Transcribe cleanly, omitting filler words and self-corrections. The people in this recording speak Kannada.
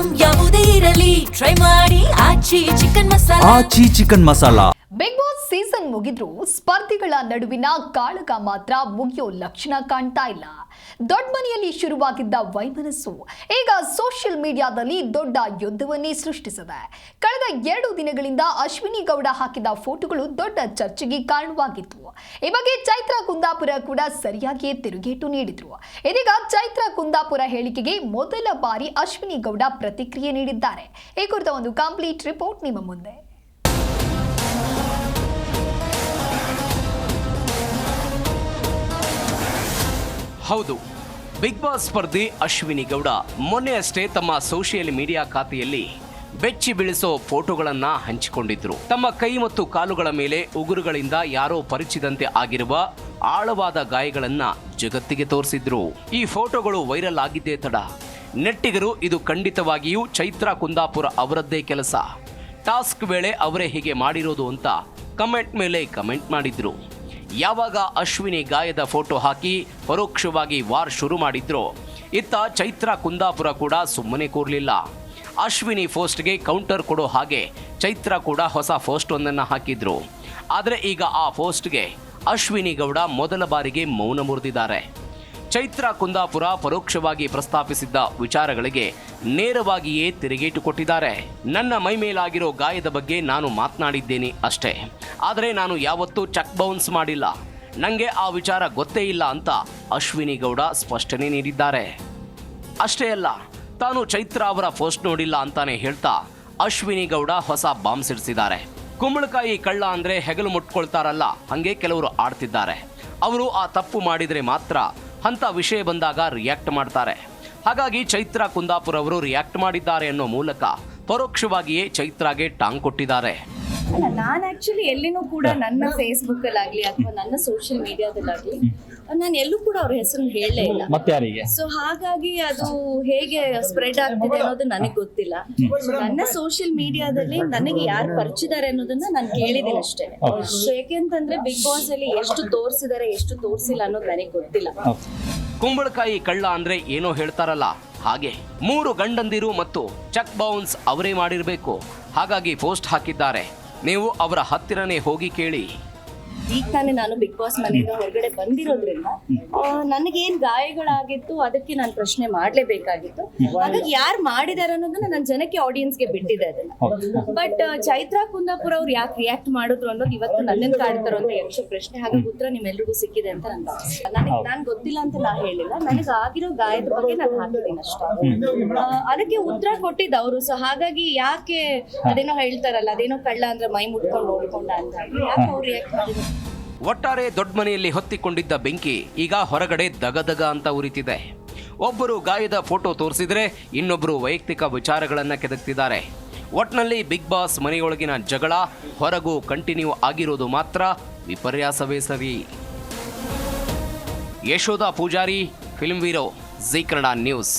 ಐಟಂ ಯಾವುದೇ ಇರಲಿ ಟ್ರೈ ಮಾಡಿ Aachi chicken masala. Bigg Boss season ಮುಗಿದ್ರೂ ಸ್ಪರ್ಧಿಗಳ ನಡುವಿನ ಕಾಳಗ ಮಾತ್ರ ಮುಗಿಯೋ ಲಕ್ಷಣ ಕಾಣ್ತಾ ಇಲ್ಲ. ದೊಡ್ಡ ಮನೆಯಲ್ಲಿ ಶುರುವಾಗಿದ್ದ ವೈಮನಸ್ಸು ಈಗ ಸೋಷಿಯಲ್ ಮೀಡಿಯಾದಲ್ಲಿ ದೊಡ್ಡ ಯುದ್ಧವನ್ನೇ ಸೃಷ್ಟಿಸಿದೆ. ಕಳೆದ 2 ದಿನಗಳಿಂದ ಅಶ್ವಿನಿ ಗೌಡ ಹಾಕಿದ ಫೋಟೋಗಳು ದೊಡ್ಡ ಚರ್ಚೆಗೆ ಕಾರಣವಾಗಿತ್ತು. ಈ ಬಗ್ಗೆ ಚೈತ್ರ ಕುಂದಾಪುರ ಕೂಡ ಸರಿಯಾಗಿಯೇ ತಿರುಗೇಟು ನೀಡಿದ್ರು. ಇದೀಗ ಚೈತ್ರ ಕುಂದಾಪುರ ಹೇಳಿಕೆಗೆ ಮೊದಲ ಬಾರಿ ಅಶ್ವಿನಿ ಗೌಡ ಪ್ರತಿಕ್ರಿಯೆ ನೀಡಿದ್ದಾರೆ. ಈ ಕುರಿತ ಒಂದು ಕಂಪ್ಲೀಟ್ ರಿಪೋರ್ಟ್ ನಿಮ್ಮ ಮುಂದೆ. ಹೌದು, ಬಿಗ್ ಬಾಸ್ ಸ್ಪರ್ಧಿ ಅಶ್ವಿನಿ ಗೌಡ ಮೊನ್ನೆಯಷ್ಟೇ ತಮ್ಮ ಸೋಷಿಯಲ್ ಮೀಡಿಯಾ ಖಾತೆಯಲ್ಲಿ ಬೆಚ್ಚಿ ಬೀಳಿಸೋ ಫೋಟೋಗಳನ್ನ ಹಂಚಿಕೊಂಡಿದ್ರು. ತಮ್ಮ ಕೈ ಮತ್ತು ಕಾಲುಗಳ ಮೇಲೆ ಉಗುರುಗಳಿಂದ ಯಾರೋ ಪರಿಚಿದಂತೆ ಆಗಿರುವ ಆಳವಾದ ಗಾಯಗಳನ್ನ ಜಗತ್ತಿಗೆ ತೋರಿಸಿದ್ರು. ಈ ಫೋಟೋಗಳು ವೈರಲ್ ಆಗಿದ್ದೇ ತಡ ನೆಟ್ಟಿಗರು ಇದು ಖಂಡಿತವಾಗಿಯೂ ಚೈತ್ರ ಕುಂದಾಪುರ ಅವರದ್ದೇ ಕೆಲಸ, ಟಾಸ್ಕ್ ವೇಳೆ ಅವರೇ ಹೀಗೆ ಮಾಡಿರೋದು ಅಂತ ಕಮೆಂಟ್ ಮೇಲೆ ಕಮೆಂಟ್ ಮಾಡಿದ್ರು. ಯಾವಾಗ ಅಶ್ವಿನಿ ಗಾಯದ ಫೋಟೋ ಹಾಕಿ ಪರೋಕ್ಷವಾಗಿ ವಾರ್ ಶುರು ಮಾಡಿದ್ರು, ಇತ್ತ ಚೈತ್ರ ಕುಂದಾಪುರ ಕೂಡ ಸುಮ್ಮನೆ ಕೂರಲಿಲ್ಲ. ಅಶ್ವಿನಿ ಪೋಸ್ಟ್ಗೆ ಕೌಂಟರ್ ಕೊಡೋ ಹಾಗೆ ಚೈತ್ರ ಕೂಡ ಹೊಸ ಪೋಸ್ಟ್ ಒಂದನ್ನು ಹಾಕಿದ್ರು. ಆದರೆ ಈಗ ಆ ಪೋಸ್ಟ್ಗೆ ಅಶ್ವಿನಿ ಗೌಡ ಮೊದಲ ಬಾರಿಗೆ ಮೌನ ಮುರಿದಿದ್ದಾರೆ. ಚೈತ್ರ ಕುಂದಾಪುರ ಪರೋಕ್ಷವಾಗಿ ಪ್ರಸ್ತಾಪಿಸಿದ್ದ ವಿಚಾರಗಳಿಗೆ ನೇರವಾಗಿಯೇ ತಿರುಗೇಟು ಕೊಟ್ಟಿದ್ದಾರೆ. ನನ್ನ ಮೈ ಮೇಲಾಗಿರೋ ಗಾಯದ ಬಗ್ಗೆ ನಾನು ಮಾತನಾಡಿದ್ದೇನೆ ಅಷ್ಟೇ, ಆದರೆ ನಾನು ಯಾವತ್ತೂ ಚೆಕ್ ಬೌನ್ಸ್ ಮಾಡಿಲ್ಲ, ನನಗೆ ಆ ವಿಚಾರ ಗೊತ್ತೇ ಇಲ್ಲ ಅಂತ ಅಶ್ವಿನಿ ಗೌಡ ಸ್ಪಷ್ಟನೆ ನೀಡಿದ್ದಾರೆ. ಅಷ್ಟೇ ಅಲ್ಲ, ತಾನು ಚೈತ್ರ ಅವರ ಪೋಸ್ಟ್ ನೋಡಿಲ್ಲ ಅಂತಾನೆ ಹೇಳ್ತಾ ಅಶ್ವಿನಿ ಗೌಡ ಹೊಸ ಬಾಂಬ್ ಸಿಡಿಸಿದ್ದಾರೆ. ಕುಂಬಳಕಾಯಿ ಕಳ್ಳ ಅಂದ್ರೆ ಹೆಗಲು ಮುಟ್ಕೊಳ್ತಾರಲ್ಲ, ಹಂಗೆ ಕೆಲವರು ಆಡ್ತಿದ್ದಾರೆ. ಅವರು ಆ ತಪ್ಪು ಮಾಡಿದರೆ ಮಾತ್ರ ಅಂತ ವಿಷಯ ಬಂದಾಗ ರಿಯಾಕ್ಟ್ ಮಾಡ್ತಾರೆ. ಹಾಗಾಗಿ ಚೈತ್ರ ಕುಂದಾಪುರ ಅವರು ರಿಯಾಕ್ಟ್ ಮಾಡಿದ್ದಾರೆ ಅನ್ನೋ ಮೂಲಕ ಪರೋಕ್ಷವಾಗಿಯೇ ಚೈತ್ರಾಗೆ ಟಾಂಗ್ ಕೊಟ್ಟಿದ್ದಾರೆ. ನಾನು ಆಕ್ಚುಲಿ ಎಲ್ಲಿನೂ ಕೂಡ ನನ್ನ ಫೇಸ್ಬುಕ್ ಅಲ್ಲಾಗ್ಲಿ ಅಥವಾ ನನ್ನ ಸೋಷಿಯಲ್ ಮೀಡಿಯಾದಲ್ಲಾಗ್ಲಿ ನಾನು ಎಲ್ಲೂ ಕೂಡ ಅವ್ರ ಹೆಸರನ್ನು ಹೇಳಲೇ ಇಲ್ಲ. ಸೊ ಹಾಗಾಗಿ ಅದು ಹೇಗೆ ಸ್ಪ್ರೆಡ್ ಆಗ್ತಿದೆ ಅನ್ನೋದು ನನಗೆ ಗೊತ್ತಿಲ್ಲ. ನನ್ನ ಸೋಷಿಯಲ್ ಮೀಡಿಯಾದಲ್ಲಿ ನನಗೆ ಯಾರು ಪರಿಚಿದ್ದಾರೆ ಅನ್ನೋದನ್ನ ನಾನು ಕೇಳಿದ್ದೀನಿ ಅಷ್ಟೇ. ಸೊ ಯಾಕೆಂತಂದ್ರೆ ಬಿಗ್ ಬಾಸ್ ಅಲ್ಲಿ ಎಷ್ಟು ತೋರಿಸಿದ್ದಾರೆ ಎಷ್ಟು ತೋರಿಸಿಲ್ಲ ಅನ್ನೋದು ನನಗೆ ಗೊತ್ತಿಲ್ಲ. ಕುಂಬಳಕಾಯಿ ಕಳ್ಳ ಅಂದ್ರೆ ಏನೋ ಹೇಳ್ತಾರಲ್ಲ, ಹಾಗೆ 3 ಗಂಡಂದಿರು ಮತ್ತು ಚೆಕ್ ಬೌನ್ಸ್ ಅವರೇ ಮಾಡಿರಬೇಕು. ಹಾಗಾಗಿ ಪೋಸ್ಟ್ ಹಾಕಿದ್ದಾರೆ. ನೀವು ಅವರ ಹತ್ತಿರನೇ ಹೋಗಿ ಕೇಳಿ. ಈಗ ತಾನೇ ನಾನು ಬಿಗ್ ಬಾಸ್ ಮನೆಯಿಂದ ಹೊರಗಡೆ ಬಂದಿರೋದ್ರಿಂದ ನನಗೇನ್ ಗಾಯಗಳಾಗಿತ್ತು ಅದಕ್ಕೆ ನಾನು ಪ್ರಶ್ನೆ ಮಾಡ್ಲೇಬೇಕಾಗಿತ್ತು. ಹಾಗಾಗಿ ಯಾರು ಮಾಡಿದಾರೆ ಅನ್ನೋದನ್ನ ನನ್ನ ಜನಕ್ಕೆ ಆಡಿಯನ್ಸ್ಗೆ ಬಿಟ್ಟಿದೆ ಅದನ್ನ. ಬಟ್ ಚೈತ್ರ ಕುಂದಾಪುರ ಅವ್ರು ಯಾಕೆ ರಿಯಾಕ್ಟ್ ಮಾಡಿದ್ರು ಅನ್ನೋದು ಇವತ್ತು ನನ್ನನ್ನು ಕಾಡ್ತಾರೋ ಅಂತ ಯಕ್ಷ ಪ್ರಶ್ನೆ. ಹಾಗಾಗಿ ಉತ್ತರ ನಿಮ್ಮೆಲ್ರಿಗೂ ಸಿಕ್ಕಿದೆ ಅಂತ ನಾನು ಗೊತ್ತಿಲ್ಲ ಅಂತ ನಾ ಹೇಳಿಲ್ಲ. ನನಗೆ ಆಗಿರೋ ಗಾಯದ ಬಗ್ಗೆ ನಾನು ಹಾಕಿದ್ದೀನಿ ಅಷ್ಟೇ. ಅದಕ್ಕೆ ಉತ್ತರ ಕೊಟ್ಟಿದ್ದ ಅವರು. ಸೊ ಹಾಗಾಗಿ ಯಾಕೆ ಅದೇನೋ ಹೇಳ್ತಾರಲ್ಲ, ಅದೇನೋ ಕಳ್ಳ ಅಂದ್ರೆ ಮೈ ಮುಟ್ಕೊಂಡು ನೋಡ್ಕೊಂಡ ಅಂತ ಯಾಕೆ ಅವ್ರು ರಿಯಾಕ್ಟ್ ಮಾಡಿದ್ರು. ಒಟ್ಟಾರೆ ದೊಡ್ಡ ಮನೆಯಲ್ಲಿ ಹೊತ್ತಿಕೊಂಡಿದ್ದ ಬೆಂಕಿ ಈಗ ಹೊರಗಡೆ ದಗದಗ ಅಂತ ಉರಿತಿದೆ. ಒಬ್ಬರು ಗಾಯದ ಫೋಟೋ ತೋರಿಸಿದ್ರೆ ಇನ್ನೊಬ್ಬರು ವೈಯಕ್ತಿಕ ವಿಚಾರಗಳನ್ನ ಕೆದಕ್ತಿದ್ದಾರೆ. ಒಟ್ನಲ್ಲಿ ಬಿಗ್ ಬಾಸ್ ಮನೆಯೊಳಗಿನ ಜಗಳ ಹೊರಗೂ ಕಂಟಿನ್ಯೂ ಆಗಿರೋದು ಮಾತ್ರ ವಿಪರ್ಯಾಸವೇ ಸರಿ. Yashoda Poojary, film bureau, Zee Kannada news.